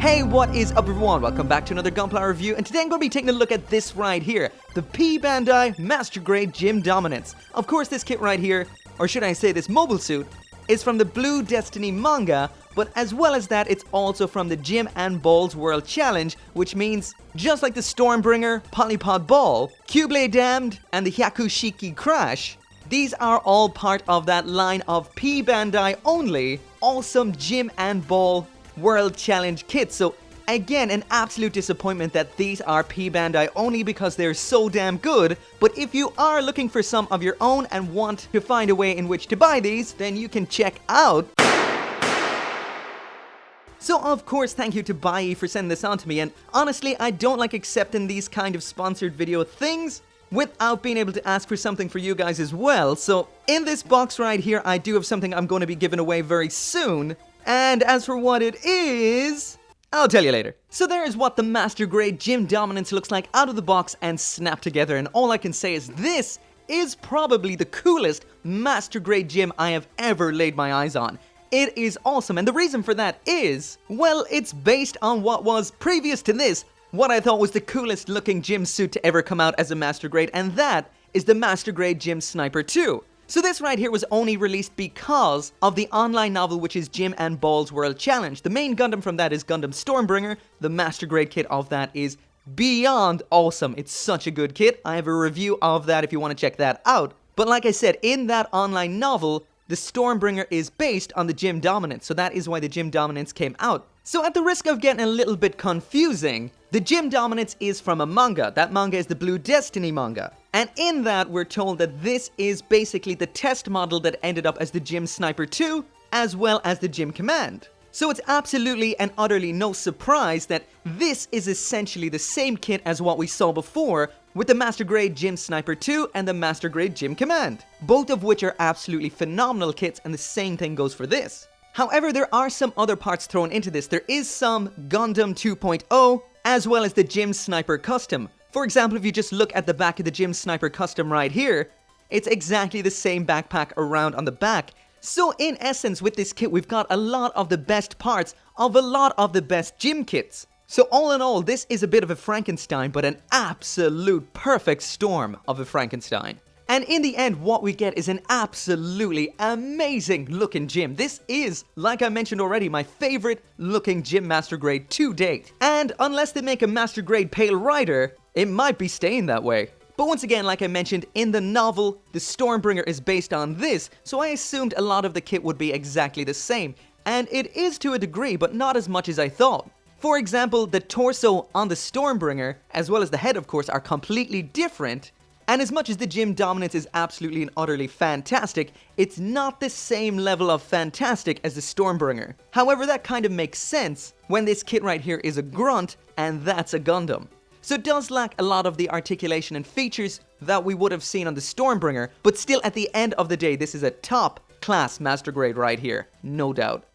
Hey, what is up everyone? Welcome back to another Gunpla review, and today I'm going to be taking a look at this right here, the P-Bandai Master Grade Gimm Dominance. Of course, this kit right here, or should I say this mobile suit, is from the Blue Destiny manga, but as well as that, it's also from the Gimm and Ball's World Challenge, which means, just like the Stormbringer, Polypod Ball, Kyuublade Damned, and the Hyakushiki Crash, these are all part of that line of P-Bandai only awesome Gimm and Ball World Challenge kits. So again, an absolute disappointment that these are P-Bandai only because they're so damn good. But if you are looking for some of your own and want to find a way in which to buy these, then you can check out. So of course, thank you to Buyee for sending this on to me, and honestly, I don't like accepting these kind of sponsored video things without being able to ask for something for you guys as well. So in this box right here, I do have something I'm going to be giving away very soon. And as for what it is, I'll tell you later. So there is what the Master Grade Gimm Dominance looks like out of the box and snapped together, and all I can say is this is probably the coolest Master Grade Gimm I have ever laid my eyes on. It is awesome, and the reason for that is, well, it's based on what was, previous to this, what I thought was the coolest looking Gimm suit to ever come out as a Master Grade, and that is the Master Grade Gimm Sniper 2. So this right here was only released because of the online novel, which is Gimm and Ball's World Challenge. The main Gundam from that is Gundam Stormbringer. The Master Grade kit of that is beyond awesome. It's such a good kit. I have a review of that if you want to check that out. But like I said, in that online novel, the Stormbringer is based on the Gimm Dominance, so that is why the Gimm Dominance came out. So at the risk of getting a little bit confusing, the Gimm Dominance is from a manga. That manga is the Blue Destiny manga. And in that, we're told that this is basically the test model that ended up as the Gimm Sniper 2, as well as the Gimm Command. So it's absolutely and utterly no surprise that this is essentially the same kit as what we saw before with the Master Grade Gimm Sniper 2 and the Master Grade Gimm Command, both of which are absolutely phenomenal kits, and the same thing goes for this. However, there are some other parts thrown into this. There is some Gundam 2.0, as well as the Gimm Sniper Custom. For example, if you just look at the back of the Gimm Sniper Custom right here, it's exactly the same backpack around on the back. So in essence, with this kit, we've got a lot of the best parts of a lot of the best Gimm kits. So all in all, this is a bit of a Frankenstein, but an absolute perfect storm of a Frankenstein. And in the end, what we get is an absolutely amazing looking Gimm. This is, like I mentioned already, my favorite looking Gimm Master Grade to date. And unless they make a Master Grade Pale Rider, it might be staying that way. But once again, like I mentioned, in the novel, the Stormbringer is based on this, so I assumed a lot of the kit would be exactly the same. And it is to a degree, but not as much as I thought. For example, the torso on the Stormbringer, as well as the head of course, are completely different. And as much as the Gimm Dominance is absolutely and utterly fantastic, it's not the same level of fantastic as the Stormbringer. However, that kind of makes sense when this kit right here is a grunt, and that's a Gundam. So it does lack a lot of the articulation and features that we would have seen on the Stormbringer, but still at the end of the day, this is a top class Master Grade right here, no doubt.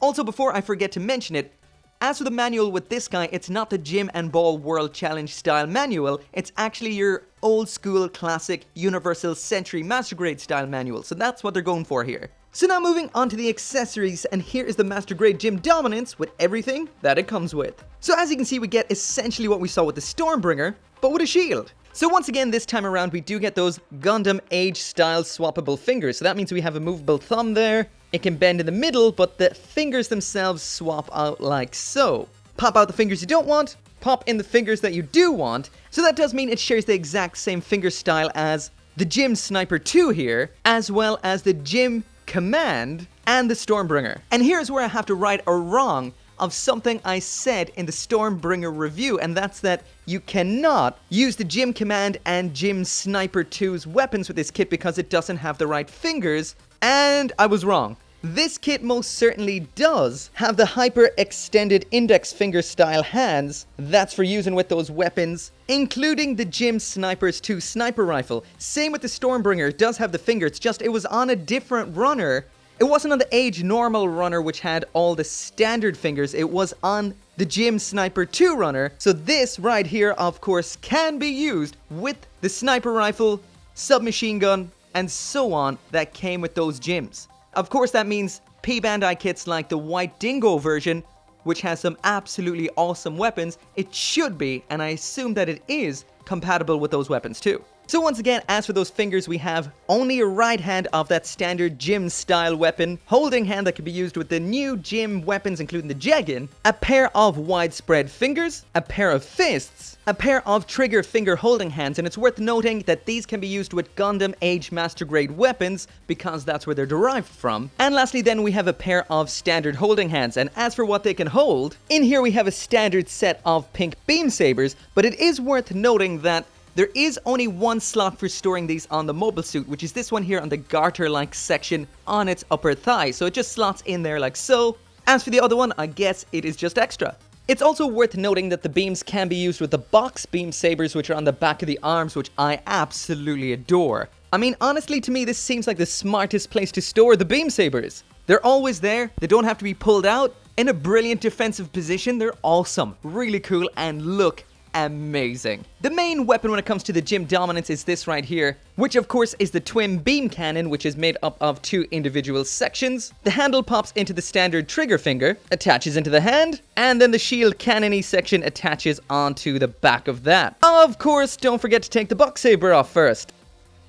Also, before I forget to mention it, as for the manual with this guy, it's not the Gimm and Ball World Challenge style manual, it's actually your old school classic Universal Century Master Grade style manual, so that's what they're going for here. So now moving on to the accessories, and here is the Master Grade Gimm Dominance with everything that it comes with. So as you can see, we get essentially what we saw with the Stormbringer, but with a shield. So once again, this time around, we do get those Gundam Age style swappable fingers, so that means we have a movable thumb there. It can bend in the middle, but the fingers themselves swap out like so. Pop out the fingers you don't want, pop in the fingers that you do want. So that does mean it shares the exact same finger style as the Gimm Sniper 2 here, as well as the Gimm Command and the Stormbringer. And here's where I have to right a wrong of something I said in the Stormbringer review, and that's that you cannot use the Gimm Command and Gimm Sniper 2's weapons with this kit because it doesn't have the right fingers. And I was wrong. This kit most certainly does have the hyper extended index finger style hands. That's for using with those weapons, including the Gimm Sniper's 2 sniper rifle. Same with the Stormbringer, it does have the finger, it's just it was on a different runner. It wasn't on the Age normal runner which had all the standard fingers, it was on the Gimm Sniper 2 runner. So this right here, of course, can be used with the sniper rifle, submachine gun, and so on that came with those Gimms. Of course, that means P-Bandai kits like the White Dingo version which has some absolutely awesome weapons, it should be, and I assume that it is, compatible with those weapons too. So once again, as for those fingers, we have only a right hand of that standard Gimm style weapon, holding hand that can be used with the new Gimm weapons including the Jeggin, a pair of widespread fingers, a pair of fists, a pair of trigger finger holding hands, and it's worth noting that these can be used with Gundam Age Master Grade weapons because that's where they're derived from. And lastly then we have a pair of standard holding hands, and as for what they can hold, in here we have a standard set of pink beam sabers, but it is worth noting that there is only one slot for storing these on the mobile suit, which is this one here on the garter-like section on its upper thigh, so it just slots in there like so. As for the other one, I guess it is just extra. It's also worth noting that the beams can be used with the box beam sabers, which are on the back of the arms, which I absolutely adore. I mean, honestly, to me, this seems like the smartest place to store the beam sabers. They're always there, they don't have to be pulled out. In a brilliant defensive position, they're awesome, really cool, and look amazing. The main weapon when it comes to the Gimm dominance is this right here, which of course is the twin beam cannon, which is made up of two individual sections. The handle pops into the standard trigger finger, attaches into the hand, and then the shield cannon-y section attaches onto the back of that. Of course, don't forget to take the box saber off first.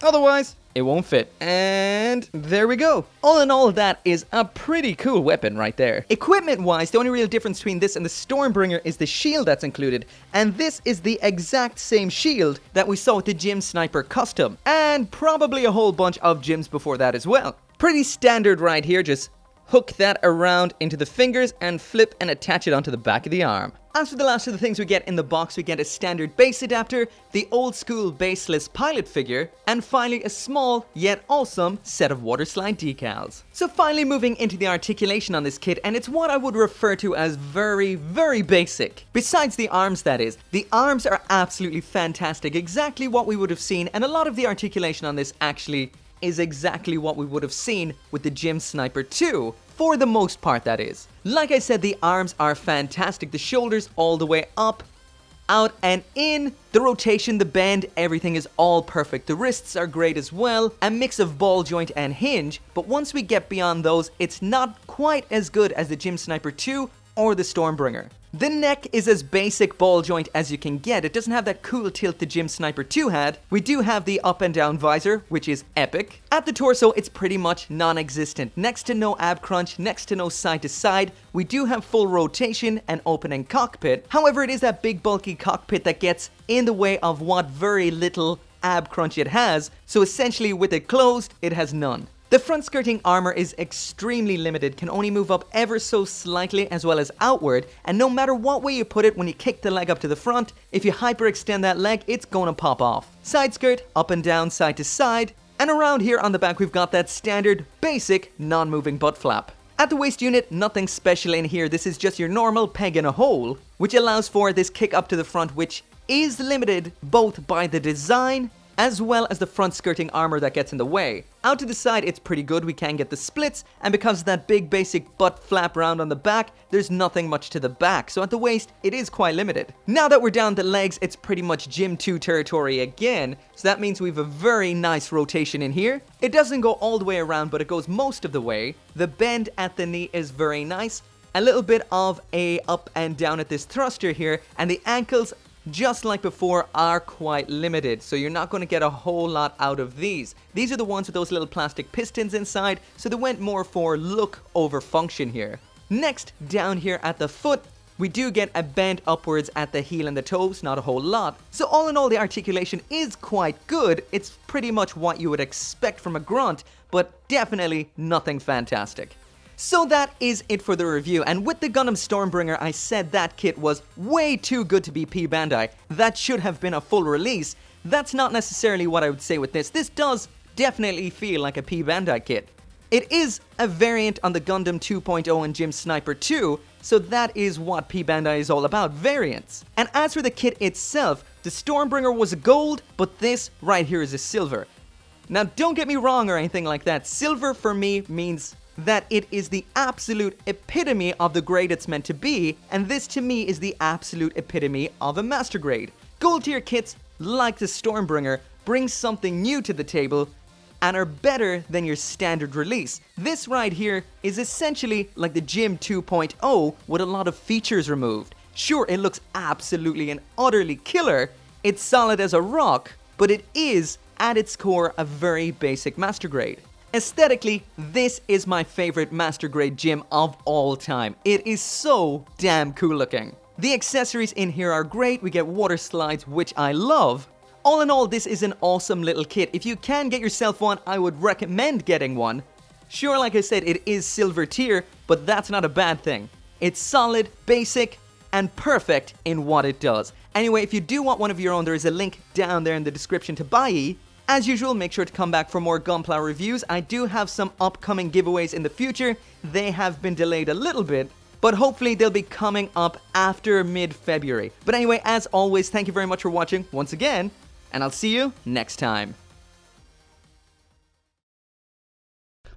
Otherwise, it won't fit. And there we go. All in all, that is a pretty cool weapon right there. Equipment-wise, the only real difference between this and the Stormbringer is the shield that's included. And this is the exact same shield that we saw with the Gimm Sniper Custom. And probably a whole bunch of Gimms before that as well. Pretty standard right here, just hook that around into the fingers and flip and attach it onto the back of the arm. As for the last of the things we get in the box, we get a standard base adapter, the old school baseless pilot figure, and finally a small yet awesome set of water slide decals. So finally moving into the articulation on this kit, and it's what I would refer to as very, very basic. Besides the arms, that is. The arms are absolutely fantastic, exactly what we would have seen, and a lot of the articulation on this actually is exactly what we would have seen with the Gimm Sniper 2, for the most part that is. Like I said, the arms are fantastic, the shoulders all the way up, out and in, the rotation, the bend, everything is all perfect. The wrists are great as well, a mix of ball joint and hinge, but once we get beyond those, it's not quite as good as the Gimm Sniper 2 or the Stormbringer. The neck is as basic ball joint as you can get. It doesn't have that cool tilt the Gimm Sniper 2 had. We do have the up and down visor, which is epic. At the torso, it's pretty much non-existent. Next to no ab crunch, next to no side to side. We do have full rotation and opening cockpit. However, it is that big bulky cockpit that gets in the way of what very little ab crunch it has. So essentially with it closed, it has none. The front skirting armor is extremely limited, can only move up ever so slightly as well as outward, and no matter what way you put it, when you kick the leg up to the front, if you hyperextend that leg, it's gonna pop off. Side skirt, up and down, side to side, and around here on the back we've got that standard, basic, non-moving butt flap. At the waist unit, nothing special in here, this is just your normal peg in a hole, which allows for this kick up to the front, which is limited both by the design as well as the front skirting armor that gets in the way. Out to the side, it's pretty good, we can get the splits, and because of that big basic butt flap round on the back, there's nothing much to the back, so at the waist, it is quite limited. Now that we're down the legs, it's pretty much Gimm 2 territory again, so that means we have a very nice rotation in here. It doesn't go all the way around, but it goes most of the way. The bend at the knee is very nice, a little bit of a up and down at this thruster here, and the ankles, just like before, are quite limited, so you're not going to get a whole lot out of these. These are the ones with those little plastic pistons inside, so they went more for look over function here. Next, down here at the foot, we do get a bend upwards at the heel and the toes, not a whole lot. So all in all, the articulation is quite good. It's pretty much what you would expect from a grunt, but definitely nothing fantastic. So that is it for the review, and with the Gundam Stormbringer, I said that kit was way too good to be P-Bandai. That should have been a full release. That's not necessarily what I would say with this. This does definitely feel like a P-Bandai kit. It is a variant on the Gundam 2.0 and Gimm Sniper 2, so that is what P-Bandai is all about, variants. And as for the kit itself, the Stormbringer was a gold, but this right here is a silver. Now don't get me wrong or anything like that, silver for me means that it is the absolute epitome of the grade it's meant to be, and this to me is the absolute epitome of a master grade. Gold tier kits, like the Stormbringer, bring something new to the table, and are better than your standard release. This right here is essentially like the Gimm 2.0 with a lot of features removed. Sure, it looks absolutely and utterly killer, it's solid as a rock, but it is, at its core, a very basic master grade. Aesthetically, this is my favorite master grade Gimm of all time. It is so damn cool looking. The accessories in here are great, we get water slides, which I love. All in all, this is an awesome little kit. If you can get yourself one, I would recommend getting one. Sure, like I said, it is silver tier, but that's not a bad thing. It's solid, basic, and perfect in what it does. Anyway, if you do want one of your own, there is a link down there in the description to Buyee. As usual, make sure to come back for more Gunpla reviews. I do have some upcoming giveaways in the future. They have been delayed a little bit, but hopefully they'll be coming up after mid-February. But anyway, as always, thank you very much for watching once again, and I'll see you next time.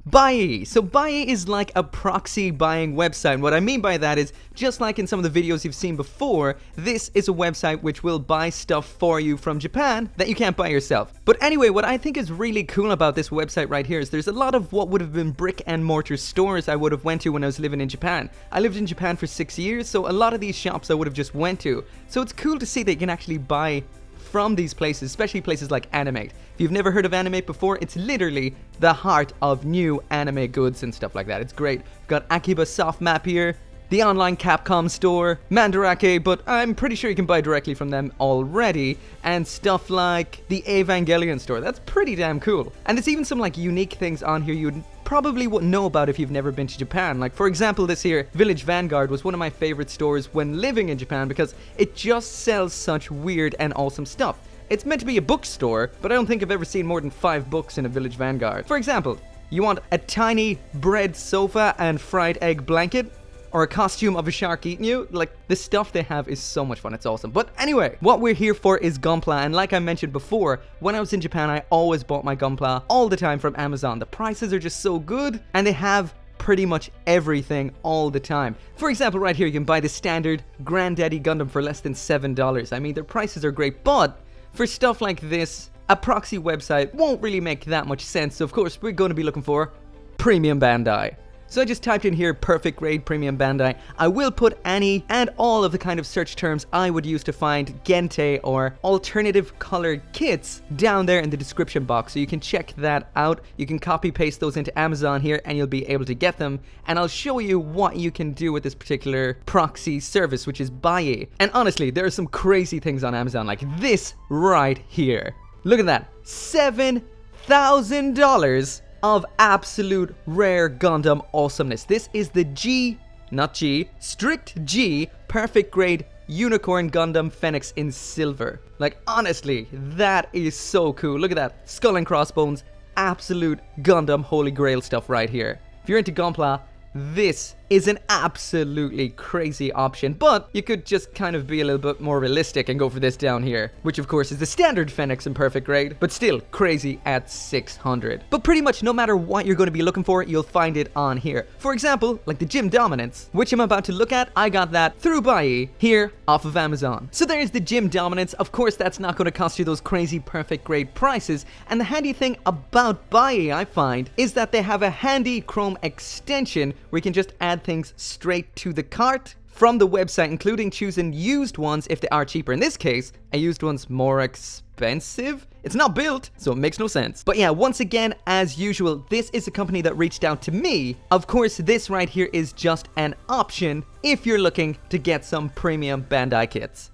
Buyee. So Buyee is like a proxy buying website. What I mean by that is, just like in some of the videos you've seen before, this is a website which will buy stuff for you from Japan that you can't buy yourself. But anyway, what I think is really cool about this website right here is there's a lot of what would have been brick and mortar stores I would have went to when I was living in Japan. I lived in Japan for 6 years, so a lot of these shops I would have just went to. So it's cool to see that you can actually buy from these places, especially places like Animate. If you've never heard of Animate before, it's literally the heart of new anime goods and stuff like that. It's great. We've got Akiba Soft Map here, the online Capcom store, Mandarake, but I'm pretty sure you can buy directly from them already, and stuff like the Evangelion store. That's pretty damn cool. And there's even some like unique things on here you probably wouldn't know about if you've never been to Japan. Like, for example, this here, Village Vanguard, was one of my favorite stores when living in Japan because it just sells such weird and awesome stuff. It's meant to be a bookstore, but I don't think I've ever seen more than 5 books in a Village Vanguard. For example, you want a tiny bread sofa and fried egg blanket? Or a costume of a shark eating you? Like, the stuff they have is so much fun, it's awesome. But anyway, what we're here for is Gunpla, and like I mentioned before, when I was in Japan, I always bought my Gunpla all the time from Amazon. The prices are just so good, and they have pretty much everything all the time. For example, right here, you can buy the standard Granddaddy Gundam for less than $7. I mean, their prices are great, but for stuff like this, a proxy website won't really make that much sense, so of course, we're going to be looking for Premium Bandai. So I just typed in here perfect grade Premium Bandai. I will put any and all of the kind of search terms I would use to find gentei or alternative colored kits down there in the description box, so you can check that out. You can copy paste those into Amazon here and you'll be able to get them, and I'll show you what you can do with this particular proxy service, which is Buyee. And honestly, there are some crazy things on Amazon like this right here. Look at that, $7,000 of absolute rare Gundam awesomeness. This is the strict G, perfect grade Unicorn Gundam Phoenix in silver. Like, honestly, that is so cool. Look at that, skull and crossbones, absolute Gundam holy grail stuff right here. If you're into Gunpla, this is an absolutely crazy option, but you could just kind of be a little bit more realistic and go for this down here, which of course is the standard Phoenix in perfect grade, but still crazy at 600. But pretty much no matter what you're going to be looking for, you'll find it on here. For example, like the Gimm Dominance, which I'm about to look at, I got that through Buyee here off of Amazon. So there's the Gimm Dominance. Of course, that's not going to cost you those crazy perfect grade prices, and the handy thing about Buyee, I find, is that they have a handy Chrome extension where you can just add things straight to the cart from the website, including choosing used ones if they are cheaper. In this case, a used one's more expensive. It's not built, so it makes no sense. But yeah, once again, as usual, this is a company that reached out to me. Of course, this right here is just an option if you're looking to get some premium Bandai kits.